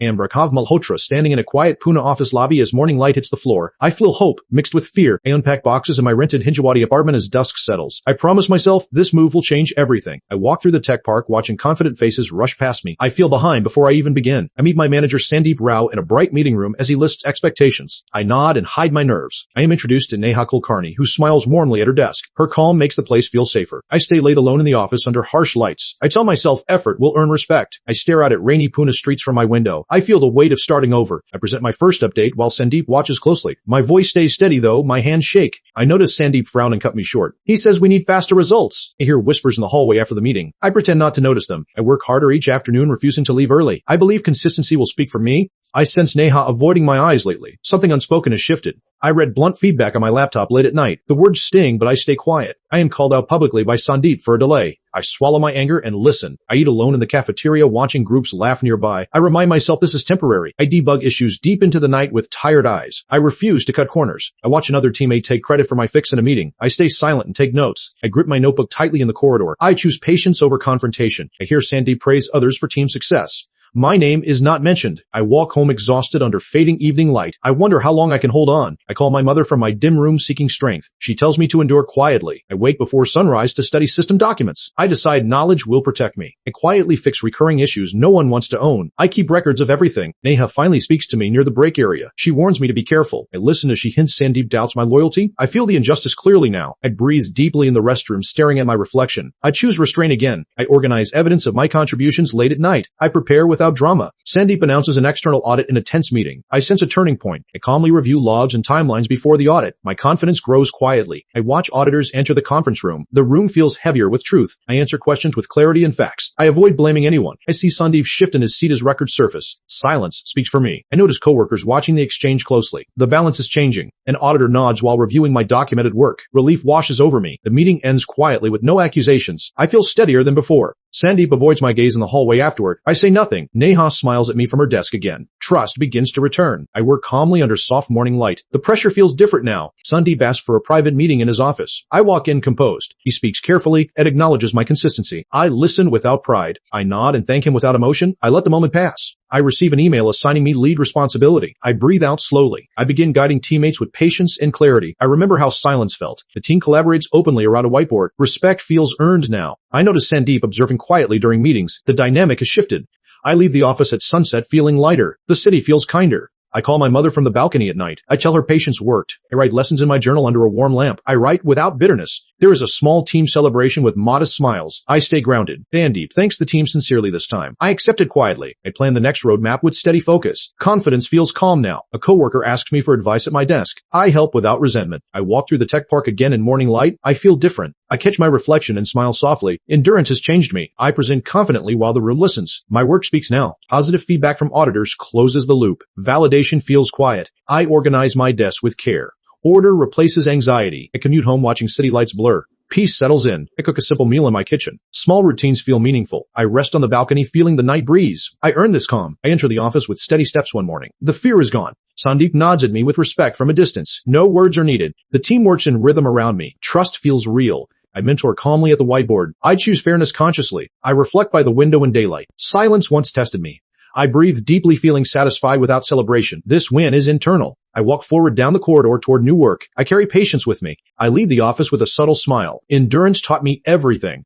Ambrakov Malhotra standing in a quiet Pune office lobby as morning light hits the floor. I feel hope, mixed with fear. I unpack boxes in my rented Hinjawadi apartment as dusk settles. I promise myself this move will change everything. I walk through the tech park, watching confident faces rush past me. I feel behind before I even begin. I meet my manager Sandeep Rao in a bright meeting room as he lists expectations. I nod and hide my nerves. I am introduced to Neha Kulkarni, who smiles warmly at her desk. Her calm makes the place feel safer. I stay late alone in the office under harsh lights. I tell myself effort will earn respect. I stare out at rainy Pune streets from my window. I feel the weight of starting over. I present my first update while Sandeep watches closely. My voice stays steady though, my hands shake. I notice Sandeep frown and cut me short. He says we need faster results. I hear whispers in the hallway after the meeting. I pretend not to notice them. I work harder each afternoon, refusing to leave early. I believe consistency will speak for me. I sense Neha avoiding my eyes lately. Something unspoken has shifted. I read blunt feedback on my laptop late at night. The words sting, but I stay quiet. I am called out publicly by Sandeep for a delay. I swallow my anger and listen. I eat alone in the cafeteria, watching groups laugh nearby. I remind myself this is temporary. I debug issues deep into the night with tired eyes. I refuse to cut corners. I watch another teammate take credit for my fix in a meeting. I stay silent and take notes. I grip my notebook tightly in the corridor. I choose patience over confrontation. I hear Sandeep praise others for team success. My name is not mentioned. I walk home exhausted under fading evening light. I wonder how long I can hold on. I call my mother from my dim room seeking strength. She tells me to endure quietly. I wake before sunrise to study system documents. I decide knowledge will protect me. I quietly fix recurring issues no one wants to own. I keep records of everything. Neha finally speaks to me near the break area. She warns me to be careful. I listen as she hints Sandeep doubts my loyalty. I feel the injustice clearly now. I breathe deeply in the restroom, staring at my reflection. I choose restraint again. I organize evidence of my contributions late at night. I prepare without drama. Sandeep announces an external audit in a tense meeting. I sense a turning point. I calmly review logs and timelines before the audit. My confidence grows quietly. I watch auditors enter the conference room. The room feels heavier with truth. I answer questions with clarity and facts. I avoid blaming anyone. I see Sandeep shift in his seat as records surface. Silence speaks for me. I notice coworkers watching the exchange closely. The balance is changing. An auditor nods while reviewing my documented work. Relief washes over me. The meeting ends quietly with no accusations. I feel steadier than before. Sandeep avoids my gaze in the hallway afterward. I say nothing. Neha smiles at me from her desk again. Trust begins to return. I work calmly under soft morning light. The pressure feels different now. Sandeep asks for a private meeting in his office. I walk in composed. He speaks carefully and acknowledges my consistency. I listen without pride. I nod and thank him without emotion. I let the moment pass. I receive an email assigning me lead responsibility. I breathe out slowly. I begin guiding teammates with patience and clarity. I remember how silence felt. The team collaborates openly around a whiteboard. Respect feels earned now. I notice Sandeep observing quietly during meetings. The dynamic has shifted. I leave the office at sunset feeling lighter. The city feels kinder. I call my mother from the balcony at night. I tell her patience worked. I write lessons in my journal under a warm lamp. I write without bitterness. There is a small team celebration with modest smiles. I stay grounded. Sandeep thanks the team sincerely this time. I accept it quietly. I plan the next roadmap with steady focus. Confidence feels calm now. A coworker asks me for advice at my desk. I help without resentment. I walk through the tech park again in morning light. I feel different. I catch my reflection and smile softly. Endurance has changed me. I present confidently while the room listens. My work speaks now. Positive feedback from auditors closes the loop. Validation feels quiet. I organize my desk with care. Order replaces anxiety. I commute home watching city lights blur. Peace settles in. I cook a simple meal in my kitchen. Small routines feel meaningful. I rest on the balcony feeling the night breeze. I earn this calm. I enter the office with steady steps one morning. The fear is gone. Sandeep nods at me with respect from a distance. No words are needed. The team works in rhythm around me. Trust feels real. I mentor calmly at the whiteboard. I choose fairness consciously. I reflect by the window in daylight. Silence once tested me. I breathe deeply, feeling satisfied without celebration. This win is internal. I walk forward down the corridor toward new work. I carry patience with me. I leave the office with a subtle smile. Endurance taught me everything.